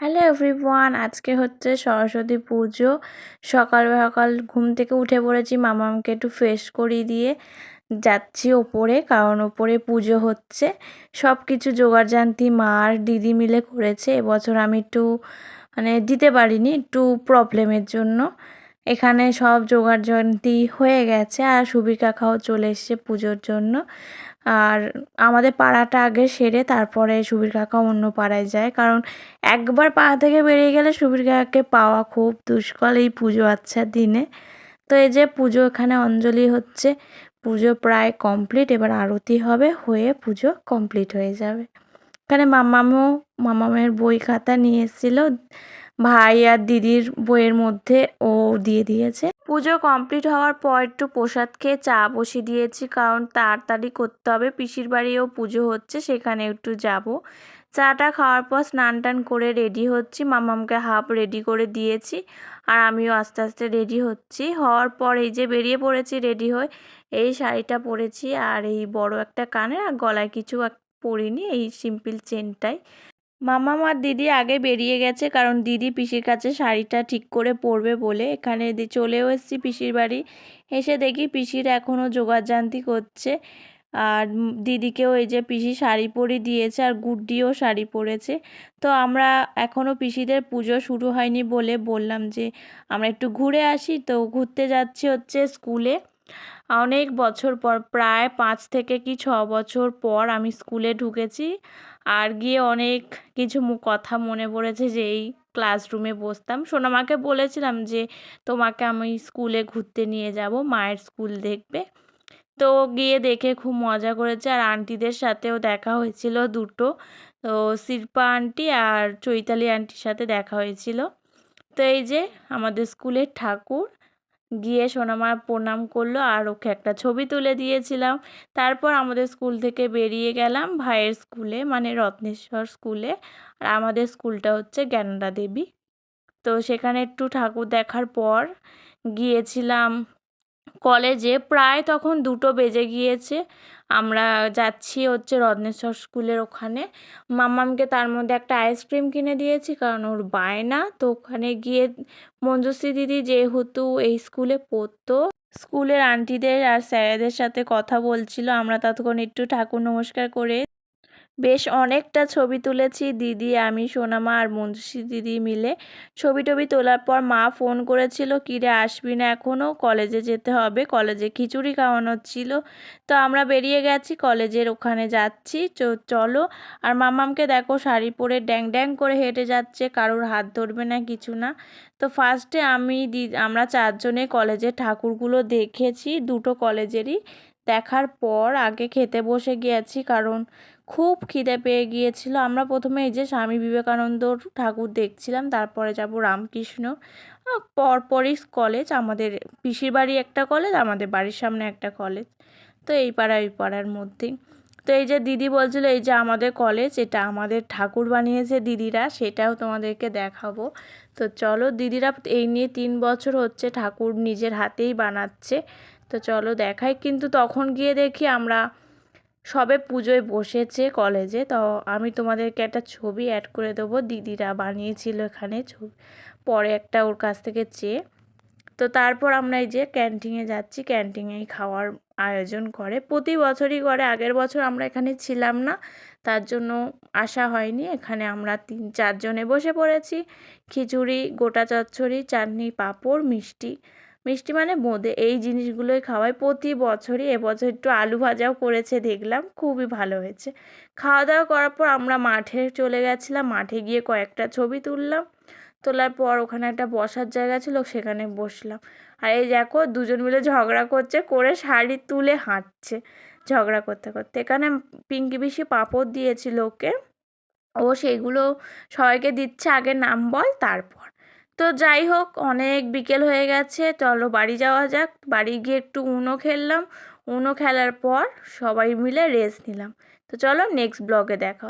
Hello everyone, আজকে হচ্ছে সরস্বতী পুজো। সকাল সকাল ঘুম থেকে উঠে পড়েছি, মামাকে একটু ফ্রেশ করিয়ে দিয়ে যাচ্ছি ওপরে, কারণ ওপরে পুজো হচ্ছে। সব কিছু জোগাড়জান্তি মা আর দিদি মিলে করেছে। এবছর আমি একটু দিতে পারিনি, একটু প্রবলেমের জন্য। এখানে সব জোগাড়জান্তি হয়ে গেছে আর সুবীর কাকাও চলে এসেছে পুজোর জন্য। আর আমাদের পাড়াটা আগে সেরে তারপরে সুবীর কাকা অন্য পাড়ায় যায়, কারণ একবার পাড়া থেকে বেরিয়ে গেলে সুবীর কাকাকে পাওয়া খুব দুষ্কর এই পুজো আচ্ছার দিনে। তো এই যে পুজো, এখানে অঞ্জলি হচ্ছে। পুজো প্রায় কমপ্লিট, এবার আরতি হবে, হয়ে পুজো কমপ্লিট হয়ে যাবে। এখানে মামামের বই খাতা নিয়ে এসেছিল, ভাই আর দিদির বইয়ের মধ্যে ও দিয়ে দিয়েছে। পুজো কমপ্লিট হওয়ার পর একটু প্রসাদ খেয়ে চা বসিয়ে দিয়েছি, কারণ তাড়াতাড়ি করতে হবে। পিসির বাড়িও পুজো হচ্ছে, সেখানে একটু যাব। চাটা খাওয়ার পর স্নান টান করে রেডি হচ্ছি, মামামকে হাফ রেডি করে দিয়েছি আর আমিও আস্তে আস্তে রেডি হচ্ছি। হওয়ার পর এই যে বেরিয়ে পড়েছি রেডি হয়ে। এই শাড়িটা পরেছি আর এই বড় একটা কানের, আর গলায় কিছু পরিনি, এই সিম্পল চেনটাই। মামা আর দিদি আগে বেরিয়ে গেছে, কারণ দিদি পিসির কাছে শাড়িটা ঠিক করে পরবে বলে। এখানে চলেও এসেছি পিসির বাড়ি। এসে দেখি পিসির এখনও জোগাড়জান্তি করছে, আর দিদিকেও এই যে পিসি শাড়ি পরিয়ে দিয়েছে আর গুড্ডিও শাড়ি পরেছে। তো আমরা এখনও পিসিদের পুজো শুরু হয়নি বলে বললাম যে আমরা একটু ঘুরে আসি। তো ঘুরতে যাচ্ছি হচ্ছে স্কুলে। অনেক বছর পর, প্রায় 5 থেকে কি 6 বছর পর আমি স্কুলে ঢুকেছি। আর গিয়ে অনেক কিছু কথা মনে পড়েছে, যে এই ক্লাসরুমে বসতাম। সোনামাকে বলেছিলাম যে তোমাকে আমি স্কুলে ঘুরতে নিয়ে যাব, মায়ের স্কুল দেখবে। তো গিয়ে দেখে খুব মজা করেছে, আর আন্টিদের সাথেও দেখা হয়েছিল দুটো। তো শিল্পা আন্টি আর চৈতালি আন্টির সাথে দেখা হয়েছিল। তো এই যে আমাদের স্কুলের ঠাকুর, গিয়ে সোনামা প্রণাম করলো আর ওকে একটা ছবি তুলে দিয়েছিলাম। তারপর আমাদের স্কুল থেকে বেরিয়ে গেলাম ভাইয়ের স্কুলে, মানে রত্নেশ্বর স্কুলে। আর আমাদের স্কুলটা হচ্ছে জ্ঞানদা দেবী। তো সেখানে একটু ঠাকুর দেখার পর গিয়েছিলাম কলেজে। প্রায় তখন 2টো বেজে গিয়েছে। আমরা যাচ্ছি হচ্ছে রত্নেশ্বর স্কুলের ওখানে। মাম্মামকে তার মধ্যে একটা আইসক্রিম কিনে দিয়েছি, কারণ ওর বায়না। তো ওখানে গিয়ে মঞ্জুশ্রী দিদি যেহেতু এই স্কুলে পড়তো, স্কুলের আন্টিদের আর স্যারেদের সাথে কথা বলছিল। আমরা ততক্ষণ একটু ঠাকুর নমস্কার করে বেশ অনেকটা ছবি তুলেছি, দিদি, আমি, সোনামা আর মঞ্জুশ্রী দিদি মিলে। ছবি টবি তোলার পর মা ফোন করেছিল, কিরে আসবি না এখনও, কলেজে যেতে হবে, কলেজে খিচুড়ি খাওয়ানো ছিল। তো আমরা বেরিয়ে গেছি, কলেজের ওখানে যাচ্ছি, চলো। আর মামামকে দেখো শাড়ি পরে ড্যাং ড্যাং করে হেঁটে যাচ্ছে, কারোর হাত ধরবে না, কিছু না। তো ফার্স্টে আমরা 4 জনে কলেজের ঠাকুরগুলো দেখেছি, দুটো কলেজেরই। দেখার পর আগে খেতে বসে গিয়েছি, কারণ খুব খিদে পেয়ে গিয়েছিল। আমরা প্রথমে এই যে স্বামী বিবেকানন্দর ঠাকুর দেখছিলাম, তারপরে যাব রামকৃষ্ণ। পরপরই কলেজ, আমাদের পিসির বাড়ি একটা কলেজ, আমাদের বাড়ির সামনে একটা কলেজ। তো এই পাড়া ওই পাড়ার মধ্যেই। তো এই যে দিদি বলছিল এই যে আমাদের কলেজ, এটা আমাদের ঠাকুর বানিয়েছে দিদিরা, সেটাও তোমাদেরকে দেখাবো। তো চলো, দিদিরা এই নিয়ে 3 বছর হচ্ছে ঠাকুর নিজের হাতেই বানাচ্ছে। তো চলো দেখাই। কিন্তু তখন গিয়ে দেখি আমরা সবে পুজোয় বসেছে কলেজে। তো আমি তোমাদেরকে একটা ছবি অ্যাড করে দেবো, দিদিরা বানিয়েছিল এখানে ছবি, পরে একটা ওর কাছ থেকে চেয়ে। তো তারপর আমরা এই যে ক্যান্টিনে যাচ্ছি, ক্যান্টিনেই খাওয়ার আয়োজন করে, প্রতি বছরই করে। আগের বছর আমরা এখানে ছিলাম না, তার জন্য আসা হয়নি। এখানে আমরা 3-4 জনে বসে পড়েছি। খিচুড়ি, গোটা চচ্চড়ি, চাটনি, পাঁপড়, মিষ্টি। মিষ্টি মানে বোঁদে, এই জিনিসগুলোই খাওয়াই প্রতি বছরই। এবছর একটু আলু ভাজাও করেছে দেখলাম, খুবই ভালো হয়েছে। খাওয়া দাওয়া করার পর আমরা মাঠে চলে গেছিলাম, মাঠে গিয়ে কয়েকটা ছবি তুললাম। তোলার পর ওখানে একটা বসার জায়গা ছিল, সেখানে বসলাম। আর এই দেখো দুজন মিলে ঝগড়া করছে, করে শাড়ি তুলে হাঁটছে ঝগড়া করতে করতে। এখানে পিঙ্কি পিসি পাঁপড় দিয়েছিল ওকে, ও সেগুলো সবাইকে দিচ্ছে, আগে নাম বল তারপর। তো যাই হোক, অনেক বিকেল হয়ে গেছে, চলো বাড়ি যাওয়া যাক। বাড়ি গিয়ে একটু উনো খেললাম। উনো খেলার পর সবাই মিলে রেস্ট নিলাম। তো চলো নেক্সট ব্লগে দেখা।